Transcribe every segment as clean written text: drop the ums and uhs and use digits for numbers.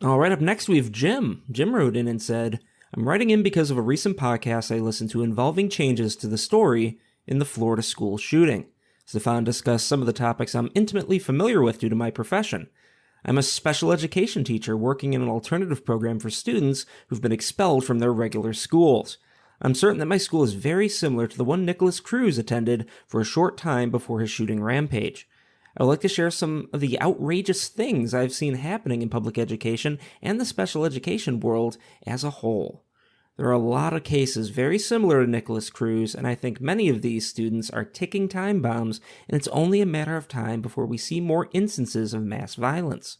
All right, up next we have Jim. Jim wrote in and said, I'm writing in because of a recent podcast I listened to involving changes to the story in the Florida school shooting. Stefan discussed some of the topics I'm intimately familiar with due to my profession. I'm a special education teacher working in an alternative program for students who've been expelled from their regular schools. I'm certain that my school is very similar to the one Nicholas Cruz attended for a short time before his shooting rampage. I would like to share some of the outrageous things I've seen happening in public education and the special education world as a whole. There are a lot of cases very similar to Nicholas Cruz, and I think many of these students are ticking time bombs, and it's only a matter of time before we see more instances of mass violence.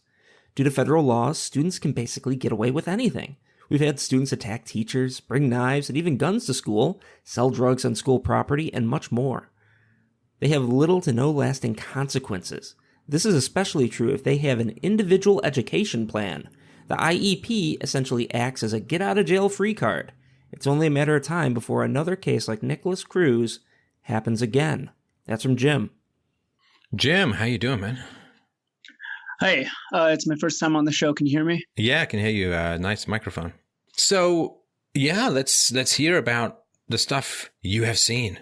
Due to federal laws, students can basically get away with anything. We've had students attack teachers, bring knives and even guns to school, sell drugs on school property, and much more. They have little to no lasting consequences. This is especially true if they have an individual education plan. The IEP essentially acts as a get-out-of-jail-free card. It's only a matter of time before another case like Nicholas Cruz happens again. That's from Jim. Jim, how you doing, man? Hey, it's my first time on the show. Can you hear me? Yeah, I can hear you. Nice microphone. So, yeah, let's hear about the stuff you have seen.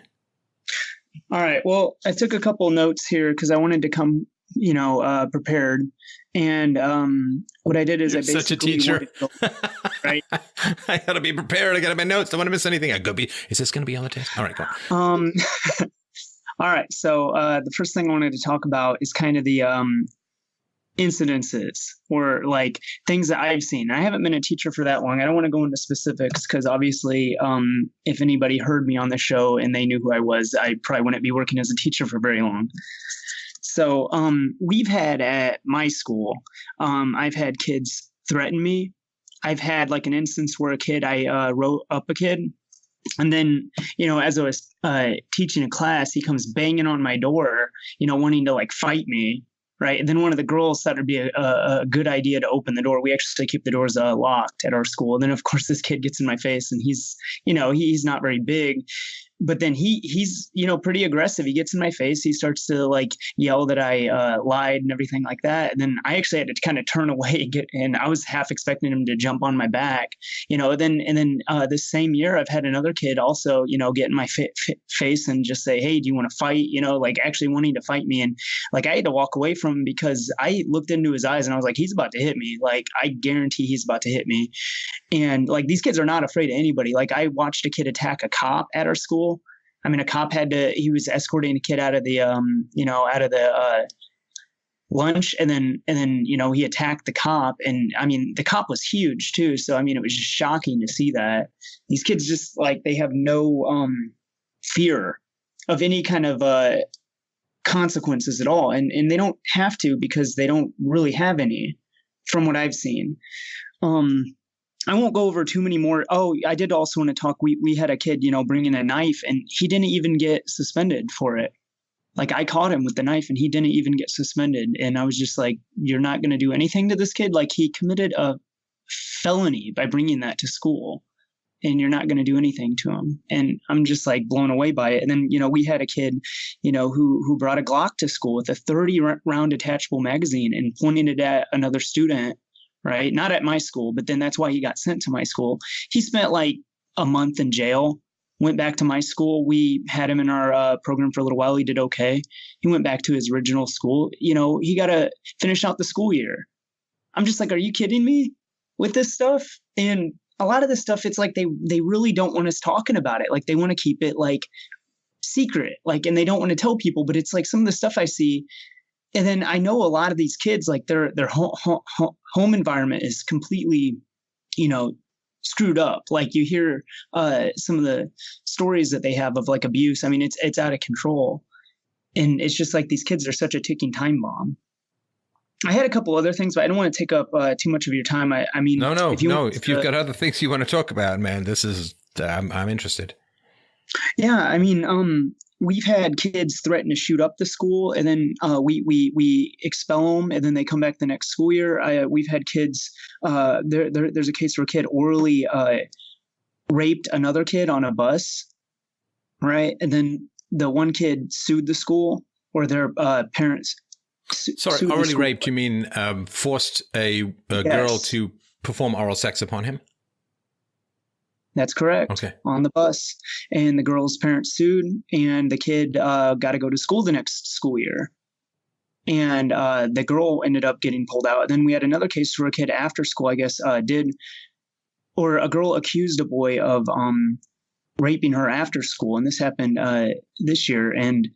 All right. Well, I took a couple notes here because I wanted to come, prepared. And what I did is You're I basically such a teacher. Right. I gotta be prepared. I gotta have my notes. Don't want to miss anything. Is this gonna be on the test? All right, go on. All right. So the first thing I wanted to talk about is kind of the incidences or like things that I've seen. I haven't been a teacher for that long. I don't want to go into specifics because obviously if anybody heard me on the show and they knew who I was, I probably wouldn't be working as a teacher for very long. So we've had at my school, I've had kids threaten me. I've had like an instance where I wrote up a kid. And then, as I was teaching a class, he comes banging on my door, wanting to like fight me. Right. And then one of the girls thought it'd be a good idea to open the door. We actually keep the doors locked at our school. And then, of course, this kid gets in my face and he's not very big. But then he's pretty aggressive. He gets in my face. He starts to like yell that I lied and everything like that. And then I actually had to kind of turn away and I was half expecting him to jump on my back, Then this same year, I've had another kid also, get in my face and just say, hey, do you want to fight? Like actually wanting to fight me. And like I had to walk away from him because I looked into his eyes and I was like, he's about to hit me. Like I guarantee he's about to hit me. And like these kids are not afraid of anybody. Like I watched a kid attack a cop at our school. I mean, a cop he was escorting a kid out of the, lunch and then, he attacked the cop. And I mean, the cop was huge too. So, I mean, it was just shocking to see that these kids just like, they have no fear of any kind of consequences at all. And they don't have to because they don't really have any from what I've seen. I won't go over too many more. Oh, I did also want to talk. We had a kid, bring in a knife and he didn't even get suspended for it. Like I caught him with the knife and he didn't even get suspended. And I was just like, you're not going to do anything to this kid? Like he committed a felony by bringing that to school and you're not going to do anything to him. And I'm just like blown away by it. And then, we had a kid, who brought a Glock to school with a 30 round detachable magazine and pointed it at another student. Right. Not at my school, but then that's why he got sent to my school. He spent like a month in jail, went back to my school. We had him in our program for a little while. He did okay. He went back to his original school. He got to finish out the school year. I'm just like, are you kidding me with this stuff? And a lot of this stuff, it's like they really don't want us talking about it. Like they want to keep it like secret, like, and they don't want to tell people. But it's like some of the stuff I see. And then I know a lot of these kids, like their home environment is completely, screwed up. Like you hear some of the stories that they have of like abuse. I mean, it's out of control. And it's just like these kids are such a ticking time bomb. I had a couple other things, but I don't want to take up too much of your time. I mean, No. If you've got other things you want to talk about, man, this is, I'm interested. Yeah. I mean, we've had kids threaten to shoot up the school and then we expel them and then they come back the next school year. We've had kids, there's a case where a kid orally raped another kid on a bus, right? And then the one kid sued the school or their parents. Sorry, sued the orally school. raped, you mean forced a Yes. girl to perform oral sex upon him? That's correct. Okay. On the bus. And the girl's parents sued, and the kid got to go to school the next school year. And the girl ended up getting pulled out. Then we had another case where a kid after school, I guess, a girl accused a boy of raping her after school. And this happened this year. And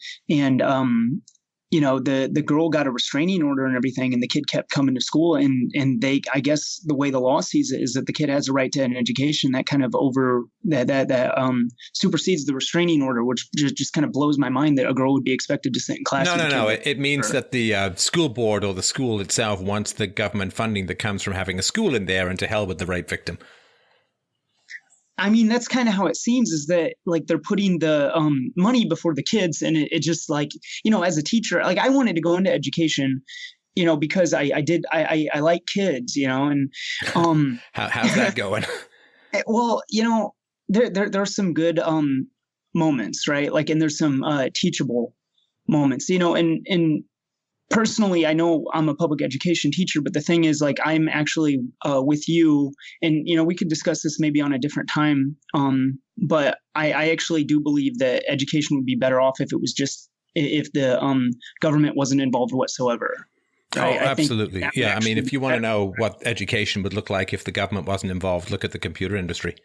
the girl got a restraining order and everything, and the kid kept coming to school, and they, I guess the way the law sees it is that the kid has a right to an education that kind of supersedes the restraining order, which just kind of blows my mind that a girl would be expected to sit in class. No. It means that the school board or the school itself wants the government funding that comes from having a school in there, and to hell with the rape victim. I mean, that's kind of how it seems, is that like they're putting the money before the kids. And it just like, as a teacher, like I wanted to go into education, because I like kids, and how's that going? Well, there are some good moments, right? Like, and there's some teachable moments, and personally, I know I'm a public education teacher, but the thing is, like, I'm actually with you, and we could discuss this maybe on a different time. But I actually do believe that education would be better off if the government wasn't involved whatsoever. Right? Oh, absolutely. Yeah. I mean, if you want to know what education would look like if the government wasn't involved, look at the computer industry.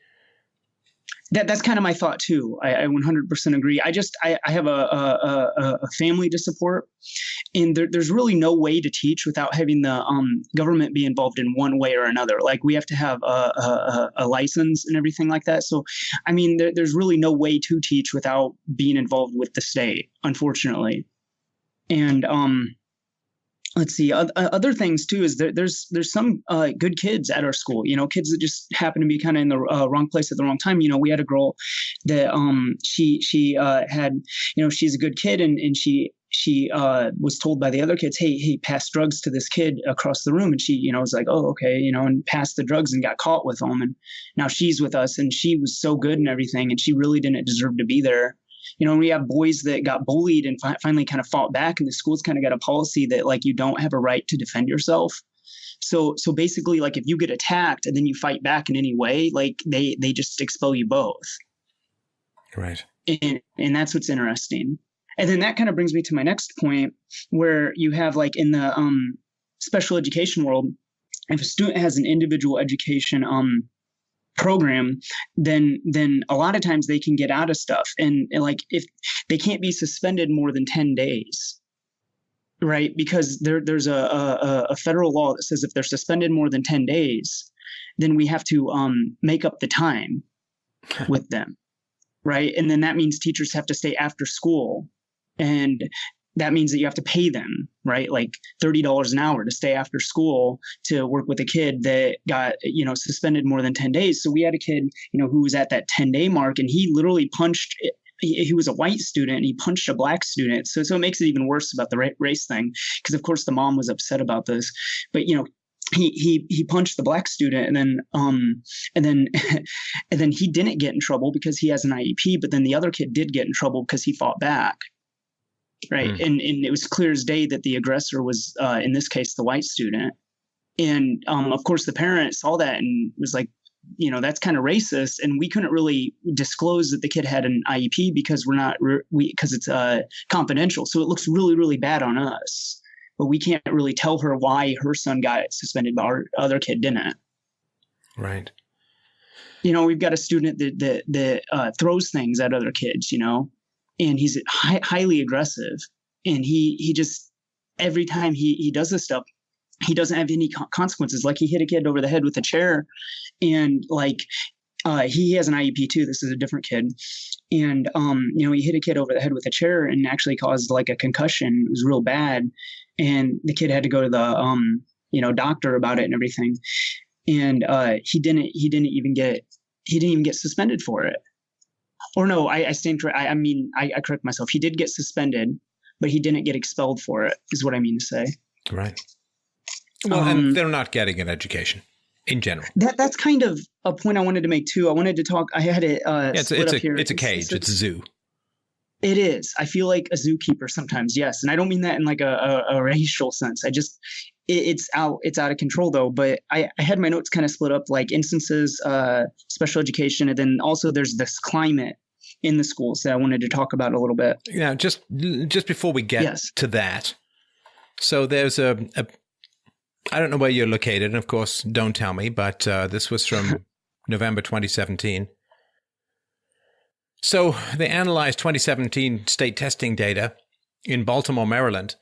That's kind of my thought too. I 100% agree. I have a family to support, and there's really no way to teach without having the government be involved in one way or another. Like, we have to have a license and everything like that. So, I mean, there's really no way to teach without being involved with the state, unfortunately. And let's see, other things too is there's some good kids at our school, kids that just happen to be kind of in the wrong place at the wrong time. We had a girl that she had, she's a good kid, and she was told by the other kids, hey, pass drugs to this kid across the room. And she, was like, oh, okay, and passed the drugs and got caught with them. And now she's with us, and she was so good and everything, and she really didn't deserve to be there. We have boys that got bullied and finally kind of fought back, and the school's kind of got a policy that, like, you don't have a right to defend yourself. So basically, like, if you get attacked and then you fight back in any way, like, they just expel you both. Right. And that's what's interesting. And then that kind of brings me to my next point, where you have, like, in the special education world, if a student has an individual education program, then a lot of times they can get out of stuff, and like, if they can't be suspended more than 10 days, right? Because there's a federal law that says if they're suspended more than 10 days, then we have to make up the time with them, right? And then that means teachers have to stay after school, and that means that you have to pay them, right? Like $30 an hour to stay after school to work with a kid that got, suspended more than 10 days. So we had a kid, who was at that 10-day mark, and he literally punched, he was a white student, and he punched a black student. So it makes it even worse about the race thing, because of course the mom was upset about this, but he punched the black student, and then and then he didn't get in trouble because he has an IEP, but then the other kid did get in trouble because he fought back. Right. And it was clear as day that the aggressor was, in this case, the white student. And of course, the parent saw that and was like, that's kind of racist. And we couldn't really disclose that the kid had an IEP because because it's confidential. So it looks really, really bad on us. But we can't really tell her why her son got suspended, but our other kid didn't. Right. We've got a student that throws things at other kids, and he's highly aggressive, and he just, every time he does this stuff, he doesn't have any consequences. Like, he hit a kid over the head with a chair, and like, he has an IEP too. This is a different kid. And, he hit a kid over the head with a chair and actually caused like a concussion. It was real bad. And the kid had to go to the, doctor about it and everything. And, he didn't even get suspended for it. Or no, I stand correct. I correct myself. He did get suspended, but he didn't get expelled for it, is what I mean to say. Right. Well, and they're not getting an education in general. That's kind of a point I wanted to make too. I wanted to talk. I had it. It's a cage. It's a zoo. It is. I feel like a zookeeper sometimes, yes. And I don't mean that in like a racial sense. It's out of control though. But I had my notes kind of split up like instances, special education, and then also there's this climate in the schools that I wanted to talk about a little bit. Yeah, just before we get to that. So there's I don't know where you're located, and of course, don't tell me, but this was from November 2017. So they analyzed 2017 state testing data in Baltimore, Maryland,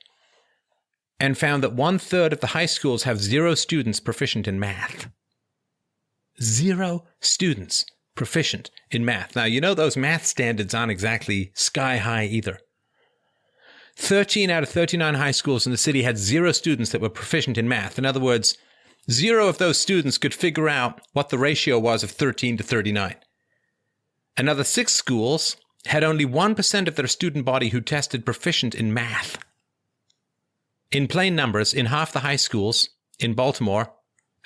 and found that 1/3 of the high schools have 0 students proficient in math. 0 students proficient in math. Now, you know those math standards aren't exactly sky high either. 13 out of 39 high schools in the city had 0 students that were proficient in math. In other words, 0 of those students could figure out what the ratio was of 13 to 39. Another 6 schools had only 1% of their student body who tested proficient in math. In plain numbers, in half the high schools in Baltimore,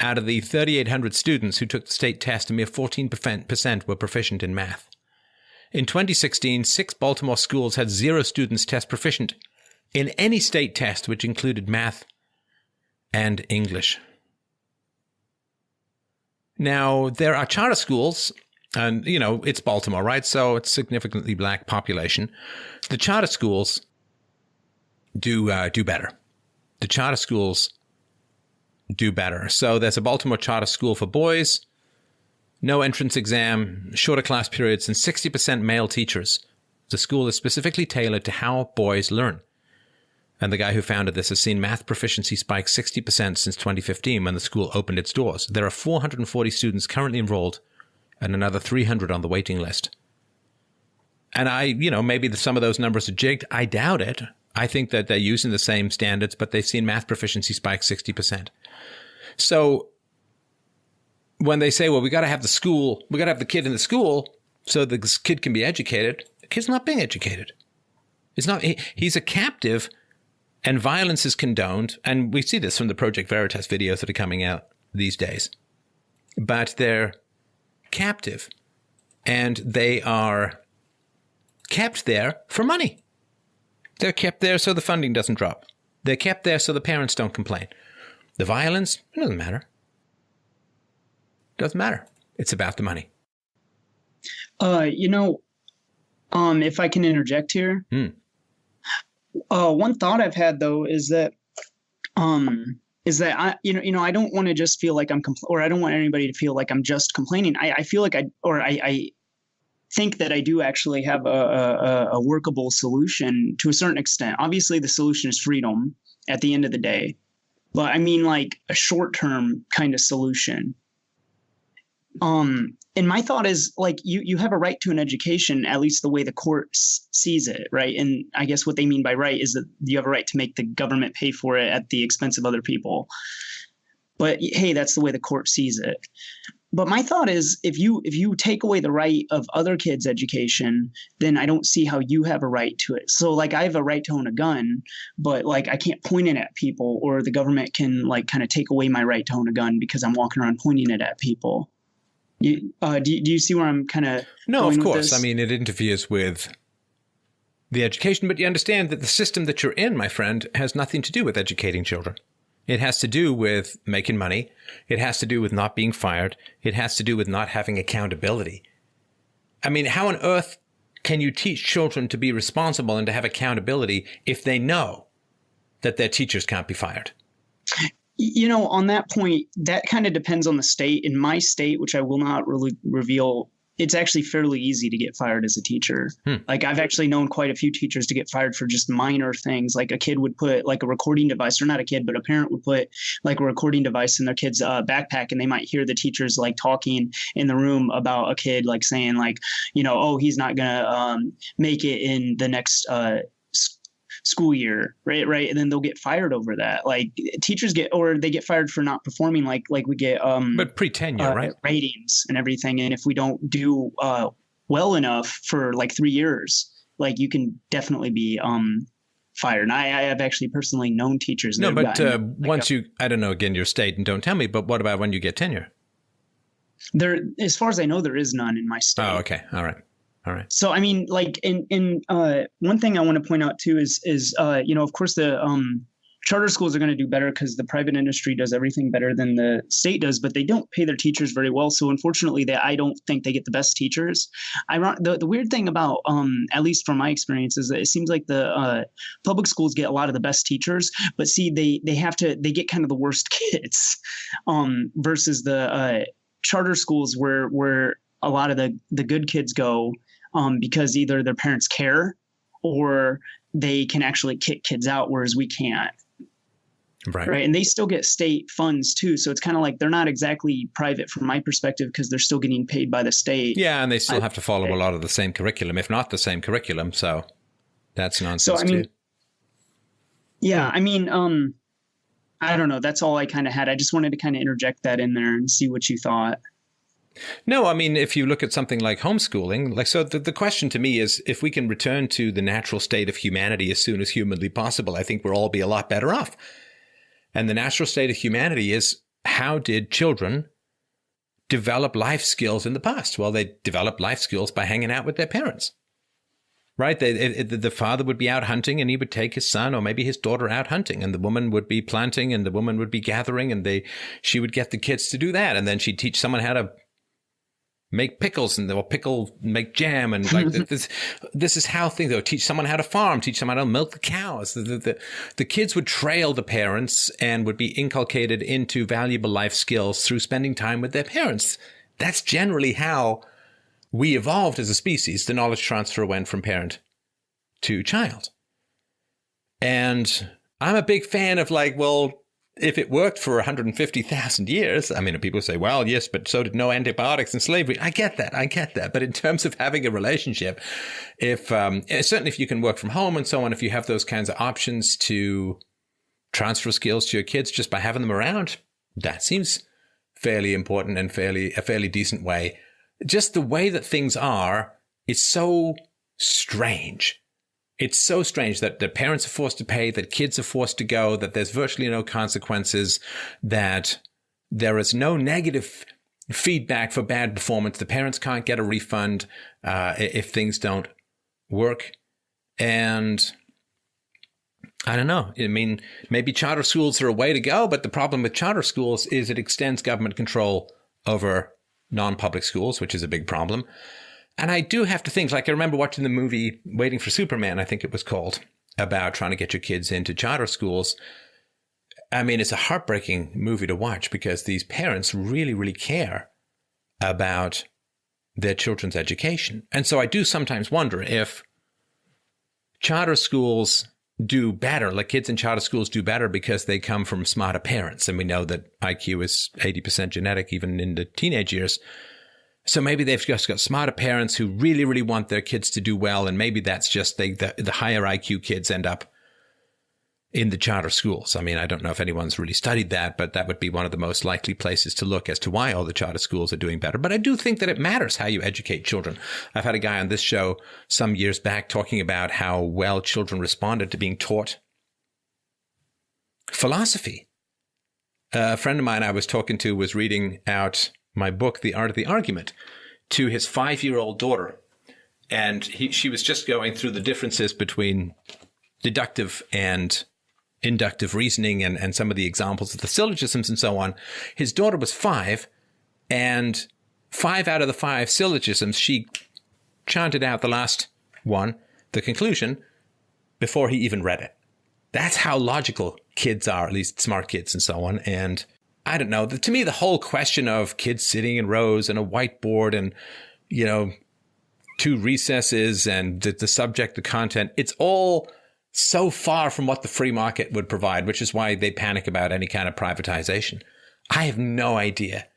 out of the 3,800 students who took the state test, a mere 14% were proficient in math. In 2016, 6 Baltimore schools had 0 students test proficient in any state test, which included math and English. Now, there are charter schools. And, you know, it's Baltimore, right? So it's significantly black population. The charter schools do better. The charter schools do better. So there's a Baltimore charter school for boys, no entrance exam, shorter class periods, and 60% male teachers. The school is specifically tailored to how boys learn. And the guy who founded this has seen math proficiency spike 60% since 2015 when the school opened its doors. There are 440 students currently enrolled and another 300 on the waiting list. And maybe some of those numbers are jigged. I doubt it. I think that they're using the same standards, but they've seen math proficiency spike 60%. So when they say, well, we got to have the kid in the school so the kid can be educated, the kid's not being educated. He's a captive, and violence is condoned. And we see this from the Project Veritas videos that are coming out these days. But they're captive, and they are kept there for money. They're kept there so the funding doesn't drop. They're kept there so the parents don't complain. The violence, it doesn't matter. Doesn't matter. It's about the money. If I can interject here, one thought I've had though is that I don't want to just feel like or I don't want anybody to feel like I'm just complaining. I feel like I think that I do actually have a workable solution to a certain extent. Obviously, the solution is freedom at the end of the day, but I mean like a short-term kind of solution. And my thought is like you have a right to an education, at least the way the court sees it, right? And I guess what they mean by right is that you have a right to make the government pay for it at the expense of other people. But hey, that's the way the court sees it. But my thought is if you take away the right of other kids' education, then I don't see how you have a right to it. So like I have a right to own a gun, but like I can't point it at people, or the government can like kind of take away my right to own a gun because I'm walking around pointing it at people. Do you see where I'm kind of No, of course. I mean, it interferes with the education, but you understand that the system that you're in, my friend, has nothing to do with educating children. It has to do with making money. It has to do with not being fired. It has to do with not having accountability. I mean, how on earth can you teach children to be responsible and to have accountability if they know that their teachers can't be fired? You know, on that point, that kind of depends on the state. In my state, which I will not really reveal, it's actually fairly easy to get fired as a teacher. Like I've actually known quite a few teachers to get fired for just minor things. Like a kid would put like a recording device, or not a kid, but a parent would put like a recording device in their kid's backpack, and they might hear the teachers like talking in the room about a kid, like saying like, oh, he's not going to make it in the next school year, right? And then they'll get fired over that. Like teachers get fired for not performing, like we get but pre-tenure, right? Ratings and everything. And if we don't do well enough for like 3 years, like you can definitely be fired. And I have actually personally known teachers. No, but once I don't know, again, your state, and don't tell me, but what about when you get tenure? There, as far as I know, there is none in my state. Oh, okay. All right. All right. So I mean, like in one thing I want to point out too is of course the charter schools are going to do better because the private industry does everything better than the state does, but they don't pay their teachers very well. So unfortunately, I don't think they get the best teachers. The weird thing about at least from my experience is that it seems like the public schools get a lot of the best teachers, but see they get kind of the worst kids versus the charter schools where a lot of the good kids go because either their parents care or they can actually kick kids out, whereas we can't. Right. And they still get state funds too. So it's kind of like they're not exactly private from my perspective because they're still getting paid by the state. Yeah. And they still have to follow a lot of the same curriculum, if not the same curriculum. So that's nonsense too. Yeah. I mean, I don't know. That's all I kind of had. I just wanted to kind of interject that in there and see what you thought. No, I mean, if you look at something like homeschooling, so the question to me is if we can return to the natural state of humanity as soon as humanly possible, I think we'll all be a lot better off. And the natural state of humanity is, how did children develop life skills in the past? Well, they developed life skills by hanging out with their parents, right? The father would be out hunting and he would take his son or maybe his daughter out hunting, and the woman would be planting and the woman would be gathering, and she would get the kids to do that. And then she'd teach someone how to make pickles and they'll make jam. And like this is how things, they'll teach someone how to farm, teach someone how to milk the cows. The kids would trail the parents and would be inculcated into valuable life skills through spending time with their parents. That's generally how we evolved as a species. The knowledge transfer went from parent to child. And I'm a big fan of like, well, if it worked for 150,000 years, I mean, people say, well, yes, but so did no antibiotics and slavery. I get that. But in terms of having a relationship, certainly if you can work from home and so on, if you have those kinds of options to transfer skills to your kids just by having them around, that seems fairly important and a fairly decent way. Just the way that things are is so strange. It's so strange that the parents are forced to pay, that kids are forced to go, that there's virtually no consequences, that there is no negative feedback for bad performance. The parents can't get a refund if things don't work. And I don't know. I mean, maybe charter schools are a way to go, but the problem with charter schools is it extends government control over non-public schools, which is a big problem. And I do have to think, like I remember watching the movie Waiting for Superman, I think it was called, about trying to get your kids into charter schools. I mean, it's a heartbreaking movie to watch because these parents really, really care about their children's education. And so I do sometimes wonder if charter schools do better, like kids in charter schools do better because they come from smarter parents. And we know that IQ is 80% genetic, even in the teenage years. So maybe they've just got smarter parents who really, really want their kids to do well. And maybe that's just the higher IQ kids end up in the charter schools. I mean, I don't know if anyone's really studied that, but that would be one of the most likely places to look as to why all the charter schools are doing better. But I do think that it matters how you educate children. I've had a guy on this show some years back talking about how well children responded to being taught philosophy. A friend of mine I was talking to was reading out my book, The Art of the Argument, to his 5-year-old daughter. And she was just going through the differences between deductive and inductive reasoning and some of the examples of the syllogisms and so on. His daughter was 5, and 5 out of the 5 syllogisms, she chanted out the last one, the conclusion, before he even read it. That's how logical kids are, at least smart kids and so on. And I don't know. To me, the whole question of kids sitting in rows and a whiteboard and, 2 recesses and the subject, the content, it's all so far from what the free market would provide, which is why they panic about any kind of privatization. I have no idea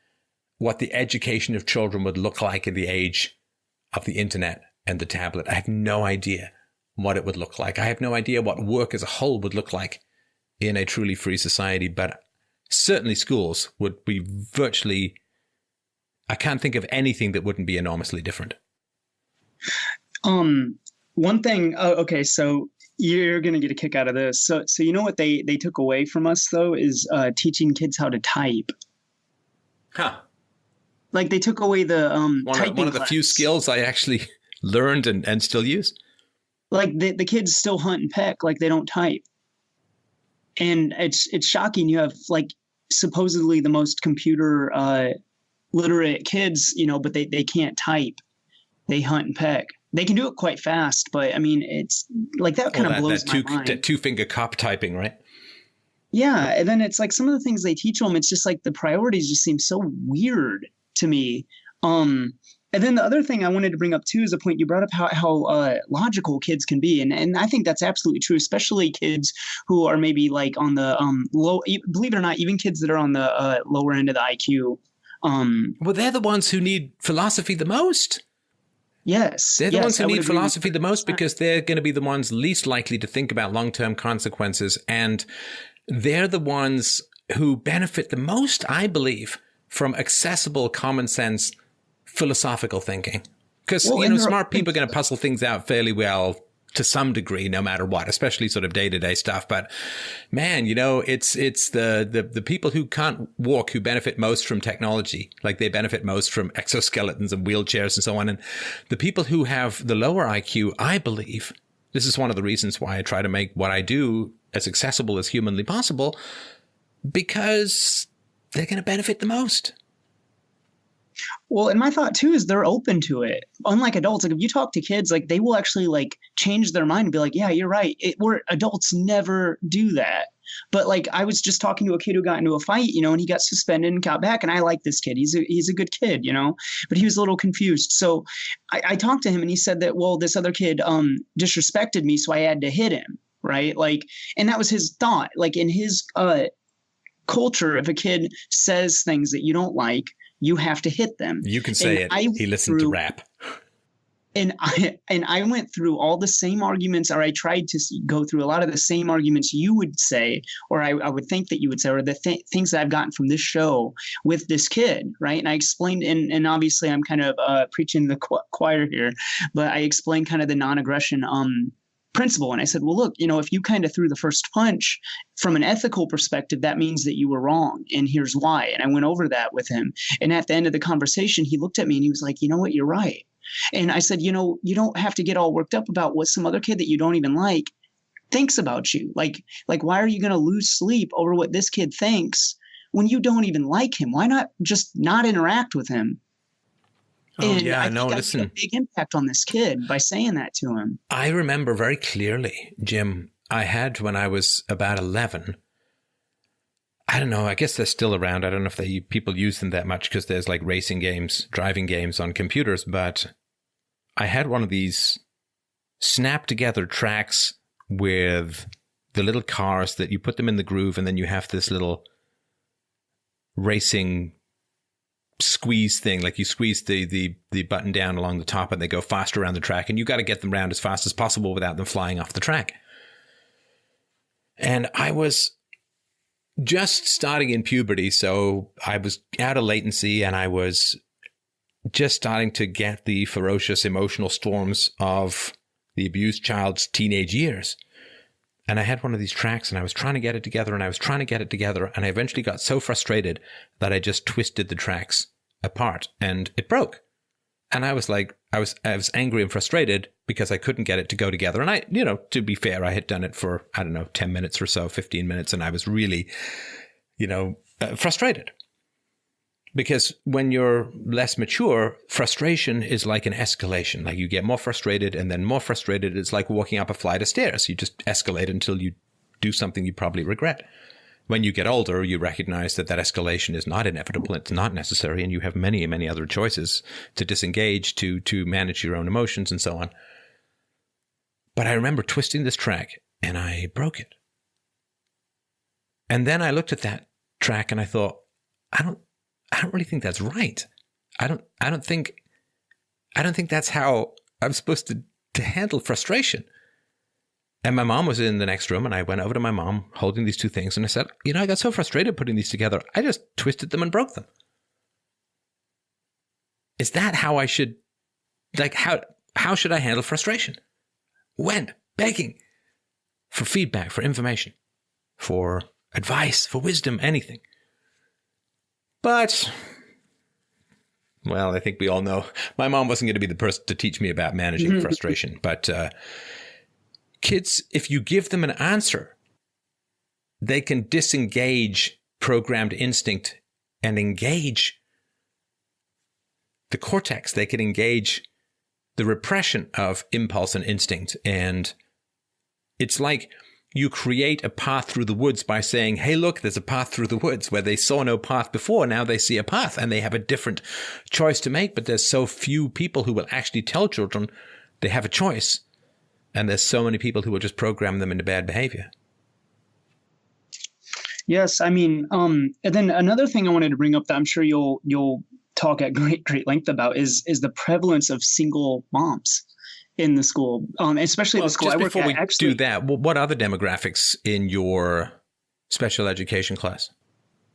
what the education of children would look like in the age of the internet and the tablet. I have no idea what it would look like. I have no idea what work as a whole would look like in a truly free society, but certainly schools would be virtually, I can't think of anything that wouldn't be enormously different. One thing, okay, so you're going to get a kick out of this. So you know what they took away from us, though, is teaching kids how to type. Huh. Like they took away the typing one of the few skills I actually learned and still use. Like the kids still hunt and peck, like they don't type. And it's shocking. You have like supposedly the most computer literate kids, but they can't type. They hunt and peck. They can do it quite fast, but I mean, it's like that kind of blows my mind. That 2-finger cop typing, right? Yeah, and then it's like some of the things they teach them, it's just like the priorities just seem so weird to me. And then the other thing I wanted to bring up too is a point you brought up how logical kids can be, and I think that's absolutely true, especially kids who are maybe like on the low. Believe it or not, even kids that are on the lower end of the IQ. Well, they're the ones who need philosophy the most. Yes, they're the ones who need philosophy the most because they're going to be the ones least likely to think about long-term consequences, and they're the ones who benefit the most, I believe, from accessible, common sense philosophical thinking. Because, smart people are going to puzzle things out fairly well to some degree, no matter what, especially sort of day-to-day stuff. But man, it's the people who can't walk who benefit most from technology. Like they benefit most from exoskeletons and wheelchairs and so on. And the people who have the lower IQ, I believe, this is one of the reasons why I try to make what I do as accessible as humanly possible, because they're going to benefit the most. Well, and my thought too is they're open to it. Unlike adults, like if you talk to kids, like they will actually like change their mind and be like, yeah, you're right. Where adults never do that. But like I was just talking to a kid who got into a fight, and he got suspended and got back. And I like this kid. He's a good kid, but he was a little confused. So I talked to him and he said that, well, this other kid disrespected me, so I had to hit him. Right. Like, and that was his thought. Like in his culture, if a kid says things that you don't like, you have to hit them. You can say he listened to rap. And I went through all the same arguments, or I tried to go through a lot of the same arguments you would say, or I would think that you would say, or the things that I've gotten from this show with this kid, right? And I explained, and obviously I'm kind of preaching the choir here, but I explained kind of the non-aggression principle. And I said, well, look, if you kind of threw the first punch from an ethical perspective, that means that you were wrong. And here's why. And I went over that with him. And at the end of the conversation, he looked at me and he was like, you know what, you're right. And I said, you don't have to get all worked up about what some other kid that you don't even like thinks about you. Like why are you going to lose sleep over what this kid thinks when you don't even like him? Why not just not interact with him? Oh, and yeah, no, listen. I had a big impact on this kid by saying that to him. I remember very clearly, Jim, I had when I was about 11. I don't know. I guess they're still around. I don't know if people use them that much because there's like racing games, driving games on computers. But I had one of these snap together tracks with the little cars that you put them in the groove, and then you have this little racing squeeze thing, like you squeeze the button down along the top and they go faster around the track, and you got to get them round as fast as possible without them flying off the track. And I was just starting in puberty, so I was out of latency and I was just starting to get the ferocious emotional storms of the abused child's teenage years. And I had one of these tracks and I was trying to get it together and I was trying to get it together. And I eventually got so frustrated that I just twisted the tracks apart and it broke. And I was like, I was angry and frustrated because I couldn't get it to go together. And I, to be fair, I had done it for, 10 minutes or so, 15 minutes. And I was really, frustrated. Because when you're less mature, frustration is like an escalation. Like you get more frustrated and then more frustrated. It's like walking up a flight of stairs. You just escalate until you do something you probably regret. When you get older, you recognize that escalation is not inevitable. It's not necessary. And you have many, many other choices to disengage, to manage your own emotions and so on. But I remember twisting this track and I broke it. And then I looked at that track and I thought, I don't really think that's right. I don't think that's how I'm supposed to handle frustration. And my mom was in the next room and I went over to my mom holding these two things and I said, I got so frustrated putting these together. I just twisted them and broke them. Is that how I should, how should I handle frustration? When? Begging for feedback, for information, for advice, for wisdom, anything. But Well, I think we all know my mom wasn't going to be the person to teach me about managing frustration. But kids, if you give them an answer, they can disengage programmed instinct and engage the cortex. They can engage the repression of impulse and instinct. And it's like you create a path through the woods by saying, hey, look, there's a path through the woods, where they saw no path before. Now they see a path and they have a different choice to make. But there's so few people who will actually tell children they have a choice. And there's so many people who will just program them into bad behavior. Yes. I mean, and then another thing I wanted to bring up that I'm sure you'll talk at great length about is the prevalence of single moms in the school, especially the school I work at. Before we do that, what other demographics in your special education class?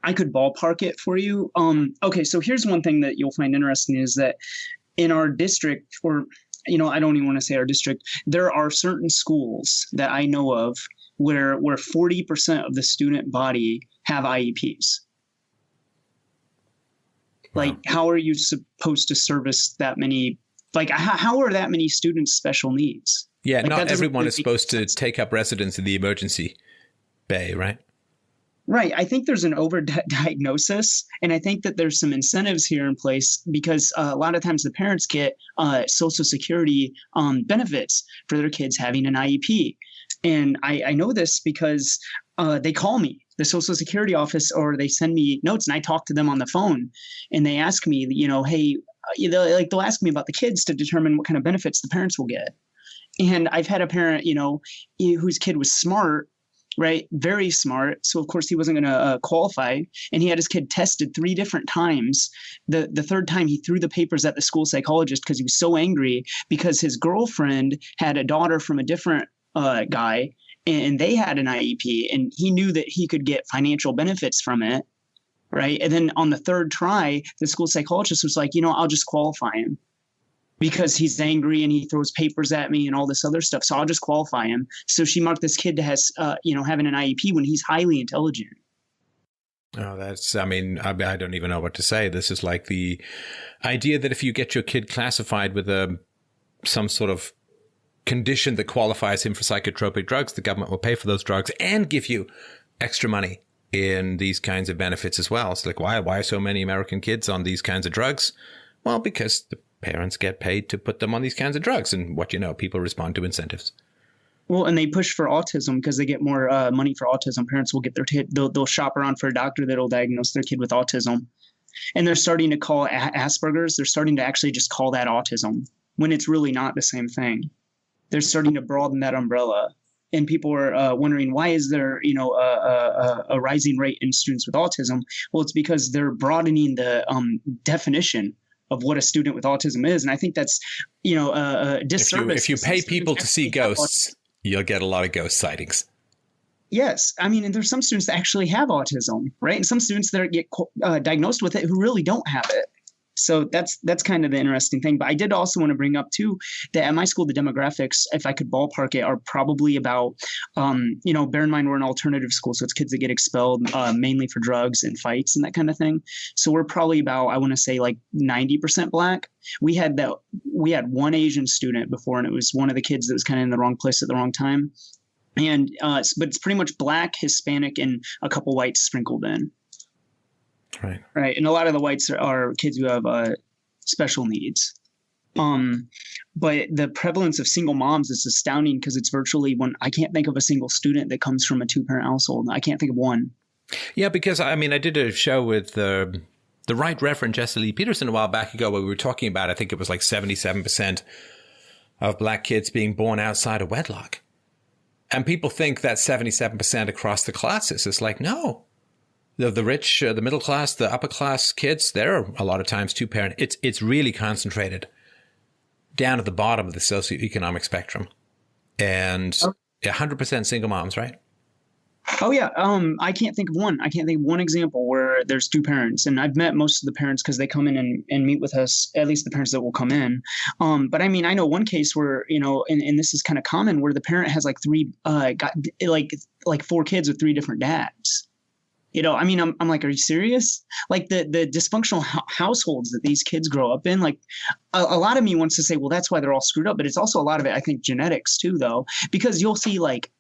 I could ballpark it for you. Okay, so here's one thing that you'll find interesting is that in our district, or I don't even want to say our district, there are certain schools that I know of where 40% of the student body have IEPs. Wow. Like, how are you supposed to service that many? Like, how are that many students special needs? Yeah, like, not everyone is supposed to take up residence in the emergency bay, right? Right. I think there's an over-diagnosis, and I think that there's some incentives here in place because a lot of times the parents get Social Security benefits for their kids having an IEP. And I know this because they call me, the Social Security office, or they send me notes, and I talk to them on the phone, and they ask me, hey, they'll ask me about the kids to determine what kind of benefits the parents will get. And I've had a parent, whose kid was smart, right? Very smart. So of course he wasn't going to qualify. And he had his kid tested 3 different times. The third time he threw the papers at the school psychologist because he was so angry because his girlfriend had a daughter from a different guy, and they had an IEP, and he knew that he could get financial benefits from it. Right. And then on the third try, the school psychologist was like, I'll just qualify him because he's angry and he throws papers at me and all this other stuff. So I'll just qualify him. So she marked this kid as, having an IEP when he's highly intelligent. Oh, I don't even know what to say. This is like the idea that if you get your kid classified with some sort of condition that qualifies him for psychotropic drugs, the government will pay for those drugs and give you extra money in these kinds of benefits as well. It's like, why are so many American kids on these kinds of drugs? Well, because the parents get paid to put them on these kinds of drugs. And people respond to incentives. Well, and they push for autism because they get more money for autism. Parents will get their kid, they'll shop around for a doctor that'll diagnose their kid with autism. And they're starting to call Asperger's. They're starting to actually just call that autism when it's really not the same thing. They're starting to broaden that umbrella. And people are wondering, why is there, a rising rate in students with autism? Well, it's because they're broadening the definition of what a student with autism is. And I think that's, a disservice. If you pay people to see ghosts, you'll get a lot of ghost sightings. Yes. I mean, and there's some students that actually have autism, right? And some students that get diagnosed with it who really don't have it. So that's kind of the interesting thing. But I did also want to bring up, too, that at my school, the demographics, if I could ballpark it, are probably about, bear in mind we're an alternative school. So it's kids that get expelled mainly for drugs and fights and that kind of thing. So we're probably about, I want to say, like 90% Black. We had one Asian student before, and it was one of the kids that was kind of in the wrong place at the wrong time. And but it's pretty much Black, Hispanic, and a couple whites sprinkled in. Right. And a lot of the whites are kids who have special needs. But the prevalence of single moms is astounding because it's virtually I can't think of a single student that comes from a 2-parent household. I can't think of one. Yeah, because I did a show with the Right Reverend Jesse Lee Peterson a while back ago where we were talking about, I think it was like 77% of Black kids being born outside of wedlock. And people think that's 77% across the classes. It's like, no. The rich, the middle class, the upper class kids, they're a lot of times 2-parent. It's really concentrated down at the bottom of the socioeconomic spectrum. And 100% single moms, right? Oh, yeah. I can't think of one. I can't think of one example where there's 2 parents. And I've met most of the parents because they come in and meet with us, at least the parents that will come in. But I mean, I know one case where, and this is kind of common, where the parent has like 4 kids with 3 different dads. I mean, I'm like, are you serious? Like the dysfunctional households that these kids grow up in, like a lot of me wants to say, well, that's why they're all screwed up. But it's also a lot of it, I think, genetics too, though, because you'll see like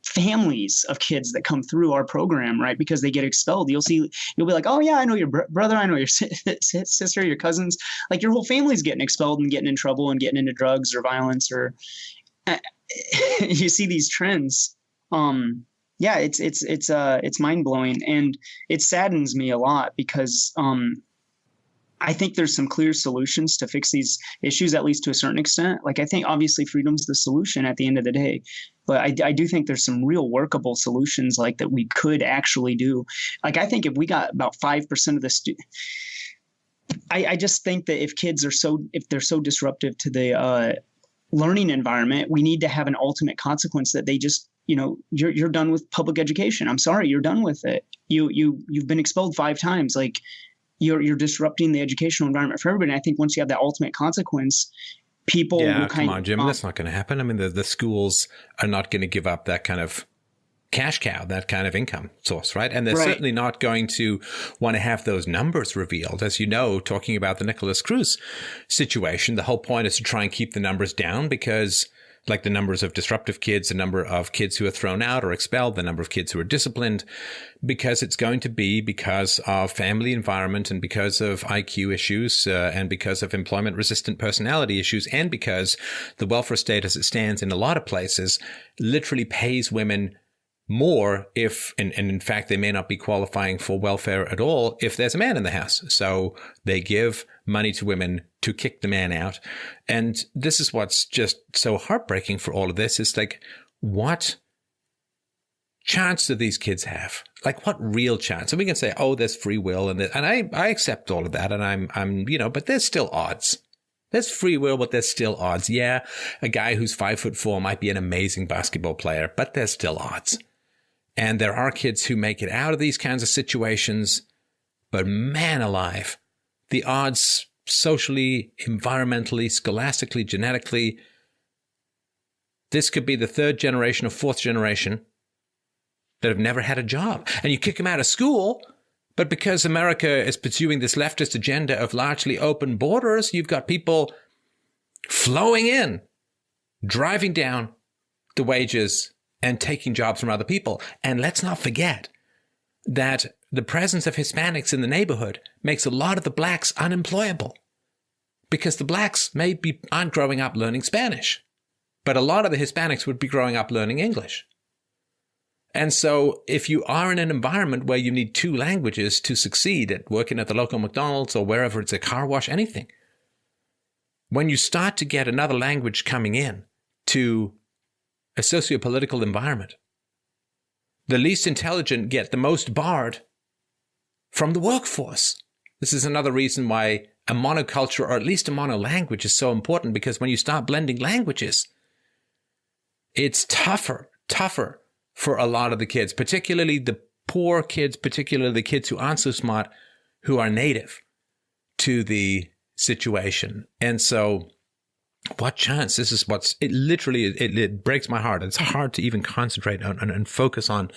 families of kids that come through our program, right? Because they get expelled. You'll be like, oh yeah, I know your brother, I know your sister, your cousins, like your whole family's getting expelled and getting in trouble and getting into drugs or violence or you see these trends. Yeah, it's mind blowing, and it saddens me a lot because I think there's some clear solutions to fix these issues, at least to a certain extent. Like I think obviously freedom's the solution at the end of the day, but I do think there's some real workable solutions like that we could actually do. Like I think if we got about 5% of the I just think that if they're so disruptive to the learning environment, we need to have an ultimate consequence that they just, you're done with public education. I'm sorry, you're done with it. You've been expelled 5 times. Like you're disrupting the educational environment for everybody. And I think once you have that ultimate consequence, people will come on, Jim, that's not going to happen. I mean, the schools are not going to give up that kind of cash cow, that kind of income source, right? And they're certainly not going to want to have those numbers revealed. As you know, talking about the Nicholas Cruz situation, the whole point is to try and keep the numbers down because like the numbers of disruptive kids, the number of kids who are thrown out or expelled, the number of kids who are disciplined, because it's going to be because of family environment and because of IQ issues and because of employment-resistant personality issues and because the welfare state as it stands in a lot of places literally pays women more if, and in fact, they may not be qualifying for welfare at all if there's a man in the house. So they give money to women to kick the man out. And this is what's just so heartbreaking for all of this is like, what chance do these kids have? Like what real chance? And we can say, oh, there's free will. And I accept all of that. And I'm, but there's still odds. There's free will, but there's still odds. Yeah. A guy who's 5'4" might be an amazing basketball player, but there's still odds. And there are kids who make it out of these kinds of situations, but man alive, the odds socially, environmentally, scholastically, genetically, this could be the 3rd generation or 4th generation that have never had a job. And you kick them out of school, but because America is pursuing this leftist agenda of largely open borders, you've got people flowing in, driving down the wages and taking jobs from other people. And let's not forget that the presence of Hispanics in the neighborhood makes a lot of the blacks unemployable because the blacks aren't growing up learning Spanish, but a lot of the Hispanics would be growing up learning English. And so if you are in an environment where you need 2 languages to succeed at working at the local McDonald's or wherever it's a car wash, anything, when you start to get another language coming in to a socio-political environment, the least intelligent get the most barred from the workforce. This is another reason why a monoculture or at least a monolanguage is so important, because when you start blending languages, it's tougher for a lot of the kids, particularly the poor kids, particularly the kids who aren't so smart, who are native to the situation. And so what chance? This is it breaks my heart. It's hard to even concentrate on and focus on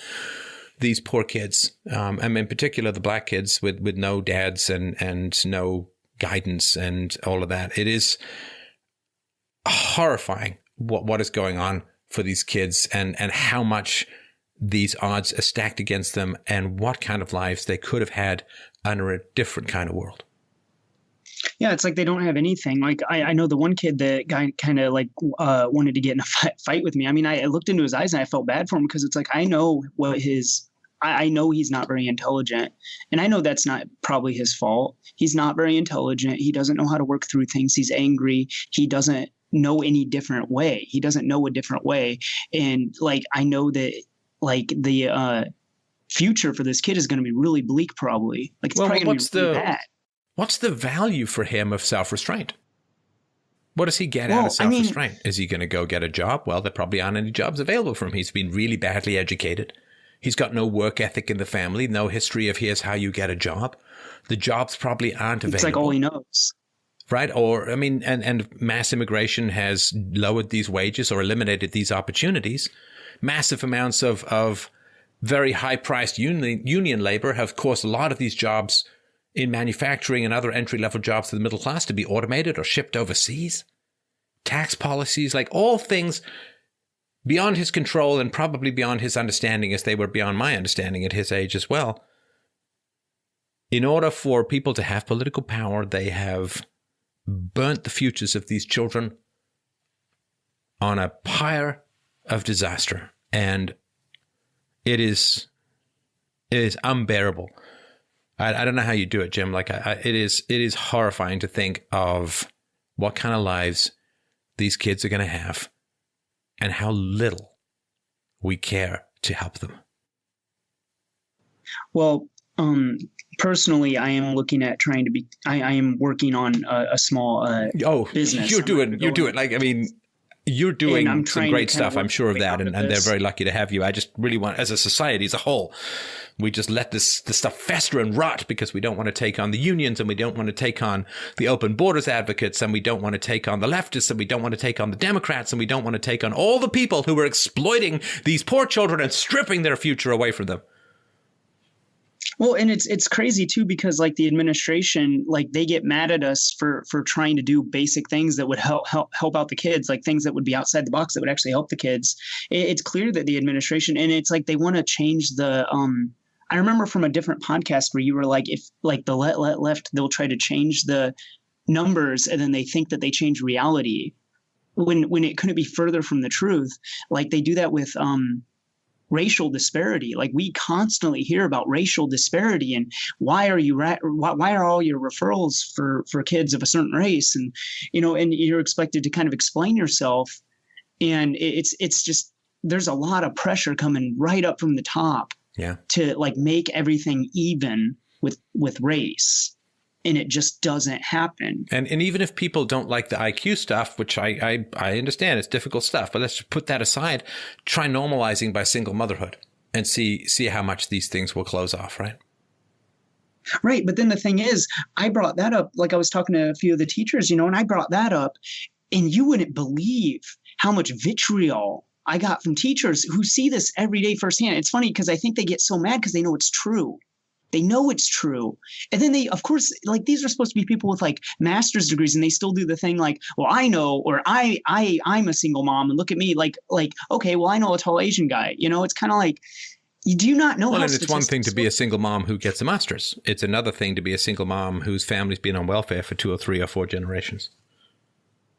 these poor kids. And in particular, the black kids with no dads and no guidance and all of that. It is horrifying what is going on for these kids and how much these odds are stacked against them and what kind of lives they could have had under a different kind of world. Yeah, it's like they don't have anything. Like I know the one kid that guy kind of like wanted to get in a fight with me. I mean, I looked into his eyes and I felt bad for him because it's like I know I know he's not very intelligent, and I know that's not probably his fault. He's not very intelligent. He doesn't know how to work through things. He's angry. He doesn't know any different way. He doesn't know a different way. And like I know that like the future for this kid is going to be really bleak probably. Like it's probably going to be really bad. What's the value for him of self-restraint? What does he get out of self-restraint? Is he going to go get a job? Well, there probably aren't any jobs available for him. He's been really badly educated. He's got no work ethic in the family, no history of here's how you get a job. The jobs probably aren't available. It's like all he knows. Right? Or, I mean, and mass immigration has lowered these wages or eliminated these opportunities. Massive amounts of very high-priced union labor have caused a lot of these jobs in manufacturing and other entry-level jobs to the middle class to be automated or shipped overseas. Tax policies, like all things beyond his control and probably beyond his understanding, as they were beyond my understanding at his age as well. In order for people to have political power, they have burnt the futures of these children on a pyre of disaster. And it is unbearable. I don't know how you do it, Jim. Like it is horrifying to think of what kind of lives these kids are going to have and how little we care to help them. Well, personally, I am looking at trying to be. I am working on a small business. You're doing. Like, I mean, you're doing some great stuff. I'm sure of that, and they're very lucky to have you. I just really want, as a society as a whole, we just let this stuff fester and rot because we don't want to take on the unions, and we don't want to take on the open borders advocates, and we don't want to take on the leftists, and we don't want to take on the Democrats, and we don't want to take on all the people who are exploiting these poor children and stripping their future away from them. Well, and it's crazy too, because like the administration, like they get mad at us for trying to do basic things that would help out the kids, like things that would be outside the box that would actually help the kids. It's clear that the administration, and it's like they want to change the I remember from a different podcast where you were like, if like the left, they'll try to change the numbers and then they think that they change reality when it couldn't be further from the truth. Like they do that with racial disparity. Like we constantly hear about racial disparity and why are all your referrals for kids of a certain race, and and you're expected to kind of explain yourself, and it's just there's a lot of pressure coming right up from the top to like make everything even with race. And it just doesn't happen. And even if people don't like the IQ stuff, which I understand, it's difficult stuff, but let's just put that aside. Try normalizing by single motherhood and see how much these things will close off, right? Right. But then the thing is, I brought that up, like I was talking to a few of the teachers, and I brought that up, and you wouldn't believe how much vitriol I got from teachers who see this every day firsthand. It's funny because I think they get so mad because they know it's true. They know it's true. And then they, of course, like these are supposed to be people with like master's degrees, and they still do the thing like, well, I know, or I'm a single mom, and look at me like, okay, well, I know a tall Asian guy. It's kind of like, you do not know. Well, and it's one thing to be a single mom who gets a master's. It's another thing to be a single mom whose family's been on welfare for 2 or 3 or 4 generations.